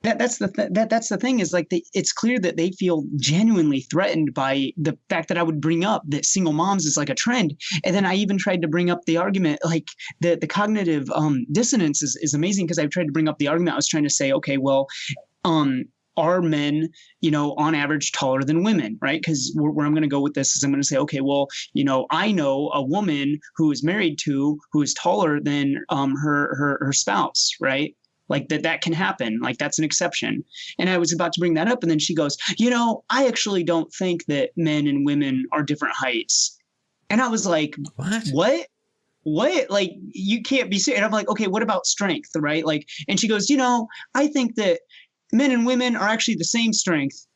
That's the thing is like it's clear that they feel genuinely threatened by the fact that I would bring up that single moms is like a trend. And then I even tried to bring up the argument, like the cognitive dissonance is amazing, because I've tried to bring up the argument. I was trying to say, okay, well, are men, on average taller than women, right? Because where I'm going to go with this is I'm going to say, okay, well, I know a woman who is married to who is taller than her spouse, right? Like that can happen. Like that's an exception. And I was about to bring that up. And then she goes, I actually don't think that men and women are different heights. And I was like, what? Like you can't be serious. And I'm like, okay, what about strength? Right. Like, and she goes, I think that men and women are actually the same strength.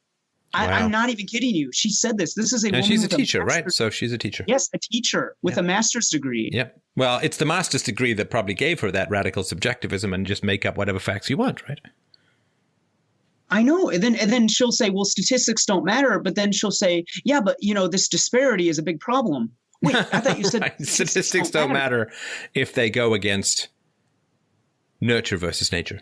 Wow. I'm not even kidding you. She said this. This is a woman. And she's a teacher, right? So she's a teacher. Yes, a teacher with a master's degree. Yeah. Well, it's the master's degree that probably gave her that radical subjectivism and just make up whatever facts you want, right? I know. And then she'll say, well, statistics don't matter. But then she'll say, yeah, but this disparity is a big problem. Wait, I thought you said statistics don't matter if they go against nurture versus nature.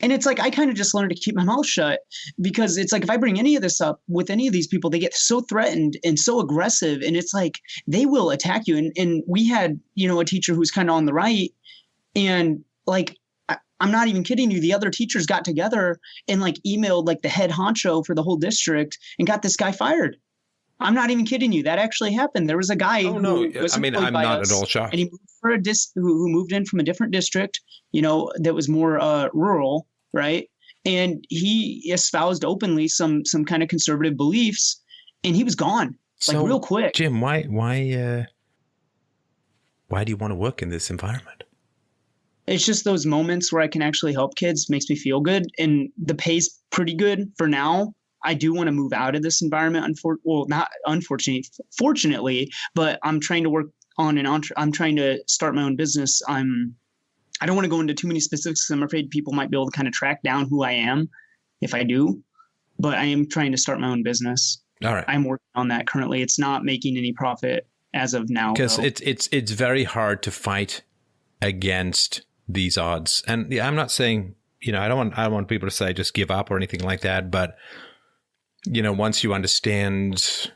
And it's like I kind of just learned to keep my mouth shut, because it's like if I bring any of this up with any of these people, they get so threatened and so aggressive, and it's like they will attack you. And we had, a teacher who's kind of on the right, and like I'm not even kidding you. The other teachers got together and like emailed like the head honcho for the whole district and got this guy fired. I'm not even kidding you. That actually happened. There was a guy I'm not at all shocked. And he moved for who moved in from a different district, that was more rural, right? And he espoused openly some kind of conservative beliefs, and he was gone like real quick. Jim, why do you want to work in this environment? It's just those moments where I can actually help kids makes me feel good, and the pay's pretty good for now. I do want to move out of this environment. Not unfortunately, fortunately, but I'm trying to work on I'm trying to start my own business. I don't want to go into too many specifics because I'm afraid people might be able to kind of track down who I am if I do, but I am trying to start my own business. All right. I'm working on that currently. It's not making any profit as of now. Because it's very hard to fight against these odds. And yeah, I'm not saying, I don't want people to say just give up or anything like that. But, once you understand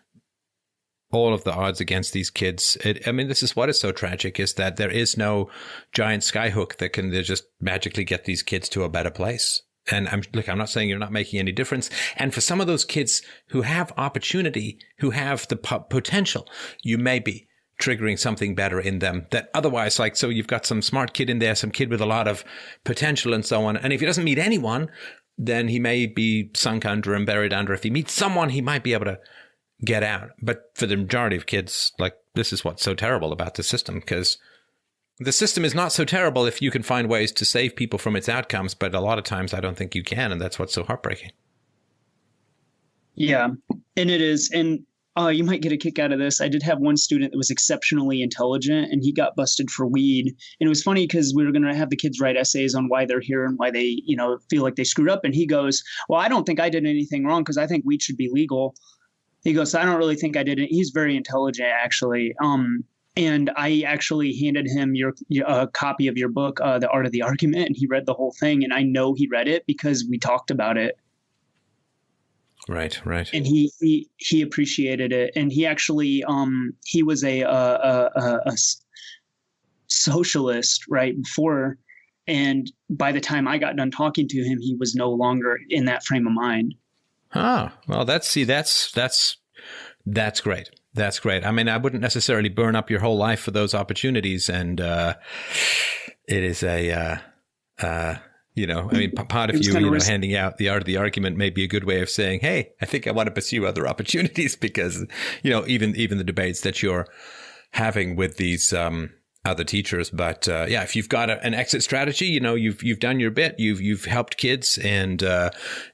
all of the odds against these kids, this is what is so tragic, is that there is no giant skyhook that can just magically get these kids to a better place. And I'm not saying you're not making any difference. And for some of those kids who have opportunity, who have the potential, you may be triggering something better in them that otherwise, so you've got some smart kid in there, some kid with a lot of potential and so on. And if he doesn't meet anyone, then he may be sunk under and buried under. If he meets someone, he might be able to get out. But for the majority of kids, this is what's so terrible about the system, because the system is not so terrible if you can find ways to save people from its outcomes, but a lot of times I don't think you can, and that's what's so heartbreaking. Yeah, and it is. And you might get a kick out of this. I did have one student that was exceptionally intelligent, and he got busted for weed. And it was funny because we were going to have the kids write essays on why they're here and why they, feel like they screwed up. And he goes, well, I don't think I did anything wrong because I think weed should be legal. He goes, I don't really think I did it. He's very intelligent, actually. And I actually handed him a copy of your book, The Art of the Argument, and he read the whole thing. And I know he read it because we talked about it. Right. And he appreciated it. And he actually he was a socialist right before. And by the time I got done talking to him, he was no longer in that frame of mind. Ah, well, that's great. That's great. I mean, I wouldn't necessarily burn up your whole life for those opportunities. And it is part of you, handing out The Art of the Argument may be a good way of saying, hey, I think I want to pursue other opportunities because, even the debates that you're having with these other teachers. But if you've got an exit strategy, you've done your bit, you've helped kids. And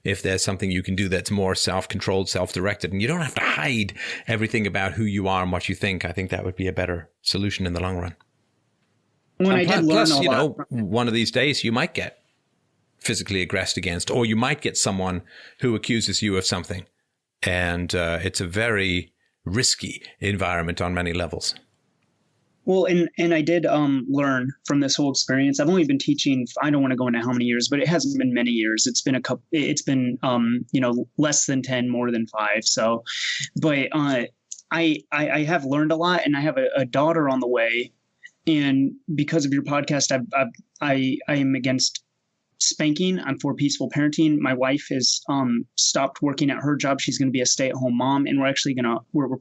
if there's something you can do that's more self-controlled, self-directed, and you don't have to hide everything about who you are and what you think, I think that would be a better solution in the long run. Plus, one of these days you might get physically aggressed against, or you might get someone who accuses you of something. And it's a very risky environment on many levels. Well, and I did learn from this whole experience. I've only been teaching, I don't want to go into how many years, but it hasn't been many years. It's been less than 10, more than 5. So, but I have learned a lot, and I have a daughter on the way. And because of your podcast, I am against spanking. I'm for peaceful parenting. My wife has stopped working at her job. She's going to be a stay-at-home mom, and we're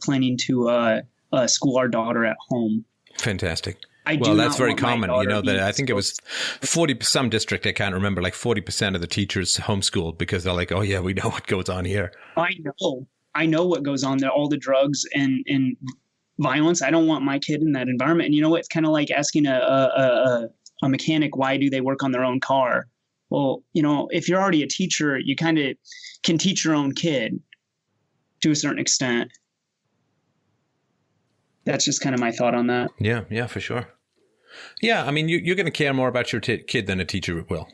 planning to school our daughter at home. Fantastic. Well, that's very common. That I think it was 40, some district, I can't remember, 40% of the teachers homeschooled because they're like, oh yeah, we know what goes on here. I know what goes on there, all the drugs and violence. I don't want my kid in that environment. And you know what? It's kind of like asking a mechanic, why do they work on their own car? Well, if you're already a teacher, you kind of can teach your own kid to a certain extent. That's just kind of my thought on that. Yeah, for sure. Yeah, I mean, you're going to care more about your kid than a teacher will.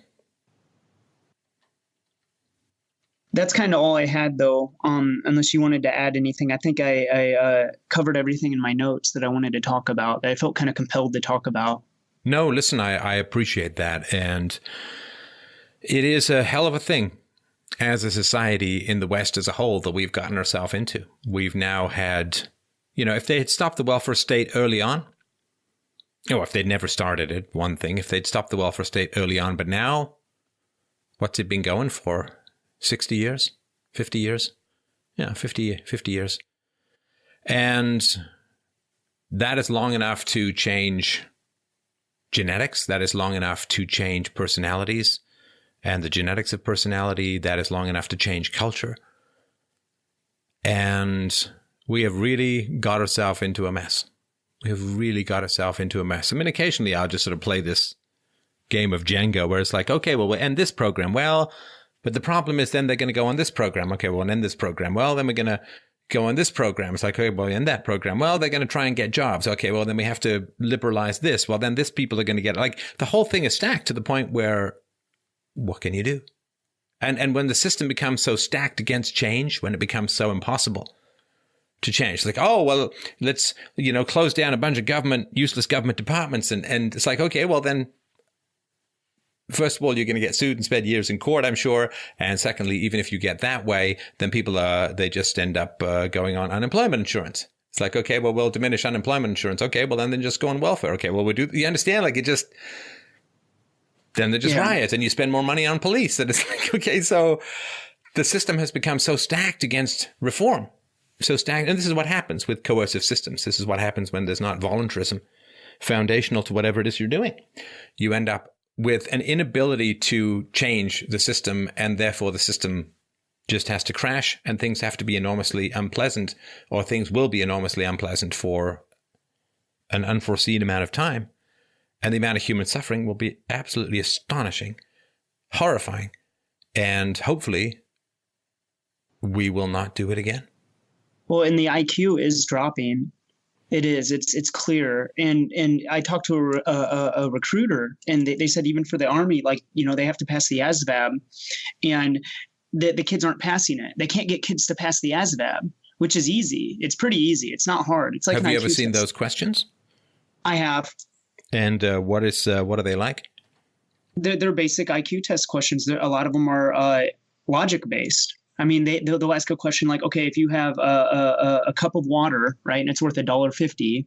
That's kind of all I had, though, unless you wanted to add anything. I think I covered everything in my notes that I wanted to talk about, that I felt kind of compelled to talk about. No, listen, I appreciate that. And it is a hell of a thing as a society in the West as a whole that we've gotten ourselves into. We've now had... if they had stopped the welfare state early on, or if they'd never started it, one thing, if they'd stopped the welfare state early on, but now, what's it been going for? 60 years? 50 years? Yeah, 50 years. And that is long enough to change genetics. That is long enough to change personalities and the genetics of personality. That is long enough to change culture. And we have really got ourselves into a mess. I mean, occasionally I'll just sort of play this game of Jenga where it's like, okay, well, we'll end this program. Well, But the problem is then they're going to go on this program. Okay, well, end this program. Well, then we're going to go on this program. It's like, okay, well, end that program. Well, they're going to try and get jobs. Okay, well, then we have to liberalize this. Well, then this people are going to get, like, the whole thing is stacked to the point where what can you do? And when the system becomes so stacked against change, when it becomes so impossible to change, it's like, oh, well, let's, close down a bunch of useless government departments. And it's like, okay, well, then, first of all, you're going to get sued and spend years in court, I'm sure. And secondly, even if you get that way, then people they just end up going on unemployment insurance. It's like, okay, well, we'll diminish unemployment insurance. Okay, well, then just go on welfare. Okay, well, you understand? Like, then they just riot and you spend more money on police. And it's like, okay, so the system has become so stacked against reform. So stacked. And this is what happens with coercive systems. This is what happens when there's not voluntarism foundational to whatever it is you're doing. You end up with an inability to change the system, and therefore the system just has to crash and things have to be enormously unpleasant, or things will be enormously unpleasant for an unforeseen amount of time. And the amount of human suffering will be absolutely astonishing, horrifying, and hopefully we will not do it again. Well, and the IQ is dropping. It is. It's clear. And I talked to a recruiter, and they said even for the Army, like, they have to pass the ASVAB, and the kids aren't passing it. They can't get kids to pass the ASVAB, which is easy. It's pretty easy. It's not hard. It's like have you ever seen those questions? I have. And what are they like? They're basic IQ test questions. A lot of them are logic based. I mean, they'll ask a question like, okay, if you have a cup of water, right, and it's worth $1.50,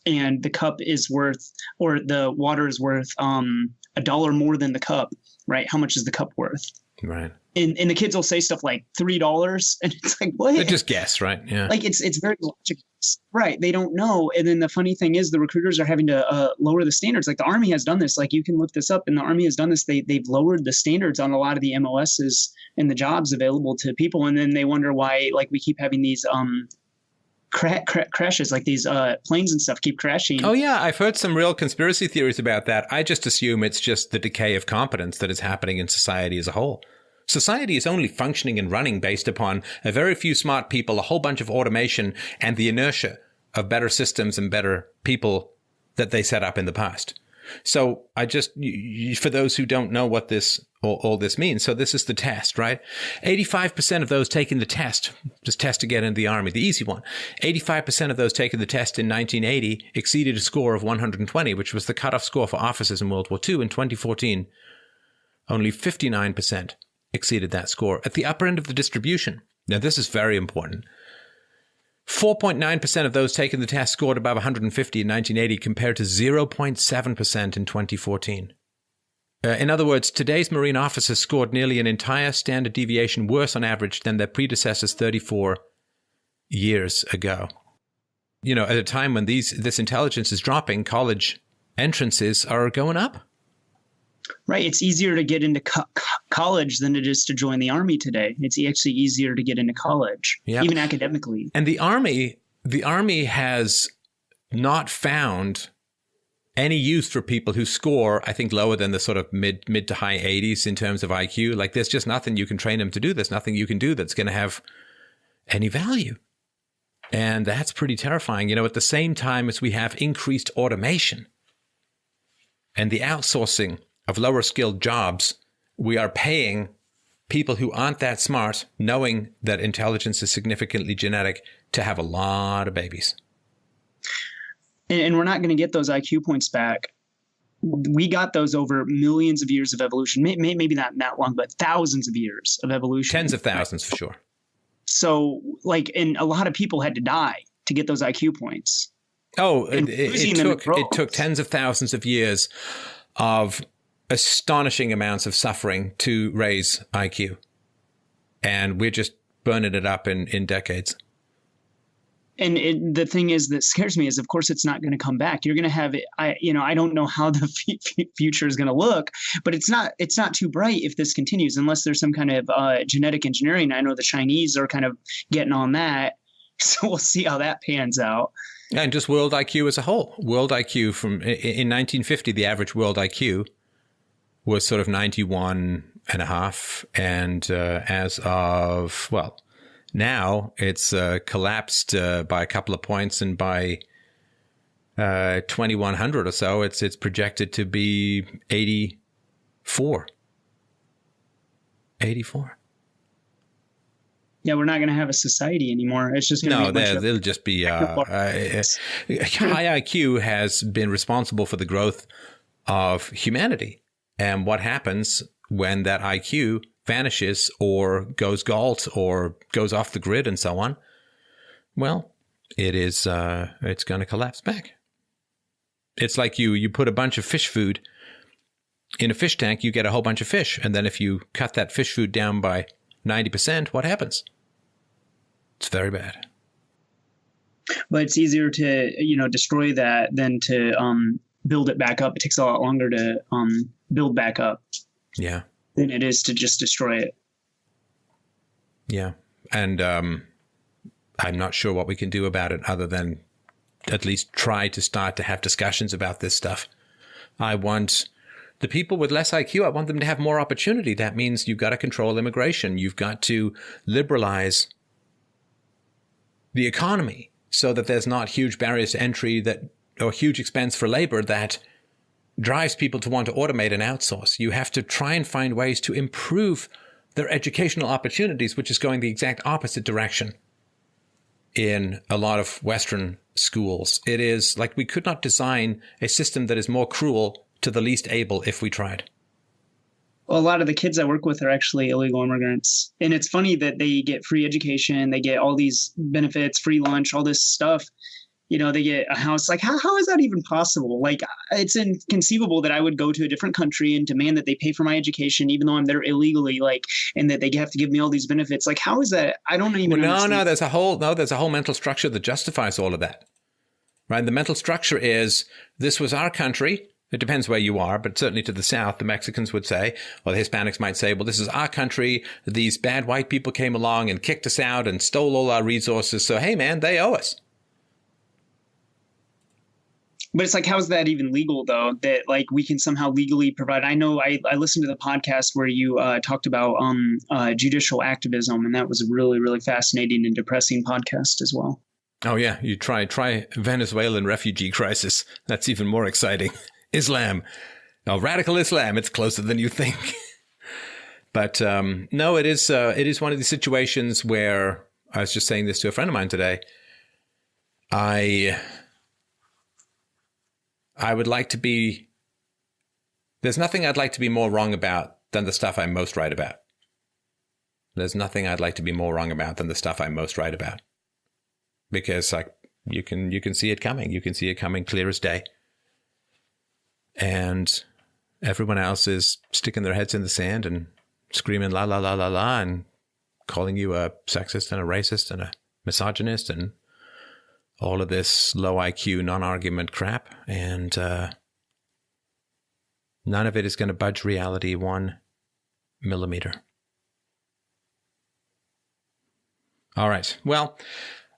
and the cup is worth, or the water is worth $1 more than the cup, right? How much is the cup worth? Right. And the kids will say stuff like $3, and it's like, what? They just guess, right? Yeah. Like it's very logical, right? They don't know. And then the funny thing is, the recruiters are having to lower the standards. Like the Army has done this. Like you can look this up, and the Army has done this. They've lowered the standards on a lot of the MOSs and the jobs available to people, and then they wonder why, like, we keep having these crashes, like these planes and stuff keep crashing. Oh yeah, I've heard some real conspiracy theories about that. I just assume it's just the decay of competence that is happening in society as a whole. Society is only functioning and running based upon a very few smart people, a whole bunch of automation, and the inertia of better systems and better people that they set up in the past. So I just, for those who don't know what all this means, so this is the test, right? 85% of those taking the test, just test to get into the Army, the easy one, 85% of those taking the test in 1980 exceeded a score of 120, which was the cutoff score for officers in World War II. In 2014, only 59% exceeded that score at the upper end of the distribution. Now, this is very important. 4.9% of those taking the test scored above 150 in 1980 compared to 0.7% in 2014. In other words, today's Marine officers scored nearly an entire standard deviation worse on average than their predecessors 34 years ago. At a time when this intelligence is dropping, college entrances are going up. Right. It's easier to get into college than it is to join the Army today. It's actually easier to get into college, even academically. And the Army has not found any use for people who score, I think, lower than the sort of mid to high 80s in terms of IQ. Like, there's just nothing you can train them to do. There's nothing you can do that's going to have any value. And that's pretty terrifying. At the same time as we have increased automation and the outsourcing of lower skilled jobs, we are paying people who aren't that smart, knowing that intelligence is significantly genetic, to have a lot of babies. And we're not going to get those IQ points back. We got those over millions of years of evolution. Maybe not that long, but thousands of years of evolution. Tens of thousands, for sure. So, and a lot of people had to die to get those IQ points. Oh, it took tens of thousands of years of astonishing amounts of suffering to raise IQ. And we're just burning it up in decades. And the thing is that scares me is, of course, it's not going to come back. You're going to have it. I don't know how the future is going to look, but it's not too bright if this continues, unless there's some kind of genetic engineering. I know the Chinese are kind of getting on that. So we'll see how that pans out. And just world IQ as a whole. World IQ in 1950, the average world IQ was sort of 91 2.5. And as of, well, now it's collapsed by a couple of points, and by 2100 or so, it's projected to be 84. 84. Yeah, we're not going to have a society anymore. It's just going to be it'll just be high IQ has been responsible for the growth of humanity. And what happens when that IQ vanishes or goes galt or goes off the grid and so on? Well, it's going to collapse back. It's like you put a bunch of fish food in a fish tank, you get a whole bunch of fish. And then if you cut that fish food down by 90%, what happens? It's very bad. But it's easier to, destroy that than to build it back up. It takes a lot longer to build back up. Yeah. Than it is to just destroy it. Yeah. And I'm not sure what we can do about it other than at least try to start to have discussions about this stuff. I want the people with less IQ, I want them to have more opportunity. That means you've got to control immigration. You've got to liberalize the economy so that there's not huge barriers to entry or huge expense for labor that drives people to want to automate and outsource. You have to try and find ways to improve their educational opportunities, which is going the exact opposite direction in a lot of Western schools. It is like we could not design a system that is more cruel to the least able if we tried. Well, a lot of the kids I work with are actually illegal immigrants. And it's funny that they get free education, they get all these benefits, free lunch, all this stuff. They get a house. Like, how is that even possible? Like, it's inconceivable that I would go to a different country and demand that they pay for my education, even though I'm there illegally, and that they have to give me all these benefits. Like, how is that? I don't even understand. No, there's a whole mental structure that justifies all of that, right? The mental structure is, this was our country. It depends where you are, but certainly to the South, the Mexicans would say, or the Hispanics might say, well, this is our country. These bad white people came along and kicked us out and stole all our resources. So, hey, man, they owe us. But it's like, how is that even legal, though, that we can somehow legally provide? I know I listened to the podcast where you talked about judicial activism, and that was a really, really fascinating and depressing podcast as well. Oh, yeah. You try Venezuelan refugee crisis. That's even more exciting. Islam. Now, radical Islam. It's closer than you think. But no, it is one of these situations where I was just saying this to a friend of mine today. I would like to be, there's nothing I'd like to be more wrong about than the stuff I'm most right about. There's nothing I'd like to be more wrong about than the stuff I'm most right about. Because you can see it coming. You can see it coming clear as day. And everyone else is sticking their heads in the sand and screaming la la la la la and calling you a sexist and a racist and a misogynist and all of this low IQ, non-argument crap. And none of it is going to budge reality 1 millimeter. All right. Well,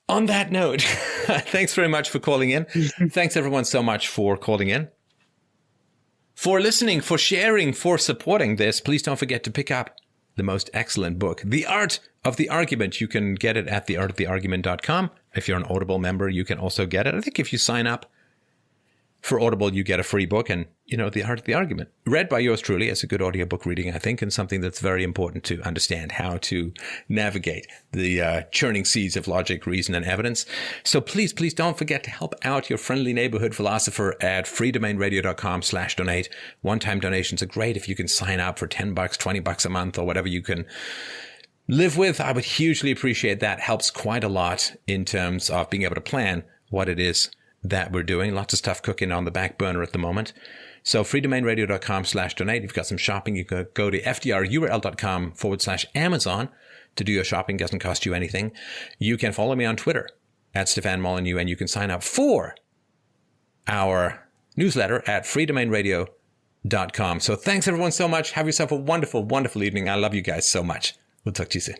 on that note, thanks very much for calling in. Thanks everyone so much for calling in, for listening, for sharing, for supporting this. Please don't forget to pick up the most excellent book, The Art of the Argument. You can get it at theartoftheargument.com. If you're an Audible member, you can also get it. I think if you sign up for Audible, you get a free book and, The Art of the Argument, read by yours truly. It's a good audiobook reading, I think, and something that's very important to understand how to navigate the churning seas of logic, reason, and evidence. So please don't forget to help out your friendly neighborhood philosopher at freedomainradio.com/donate. One-time donations are great if you can sign up for $10, $20 a month, or whatever you can live with. I would hugely appreciate that. Helps quite a lot in terms of being able to plan what it is that we're doing. Lots of stuff cooking on the back burner at the moment. So freedomainradio.com/donate. If you've got some shopping, you can go to fdrurl.com/Amazon to do your shopping. Doesn't cost you anything. You can follow me on Twitter at Stefan Molyneux, and you can sign up for our newsletter at freedomainradio.com. So thanks everyone so much. Have yourself a wonderful, wonderful evening. I love you guys so much. We'll talk to you soon.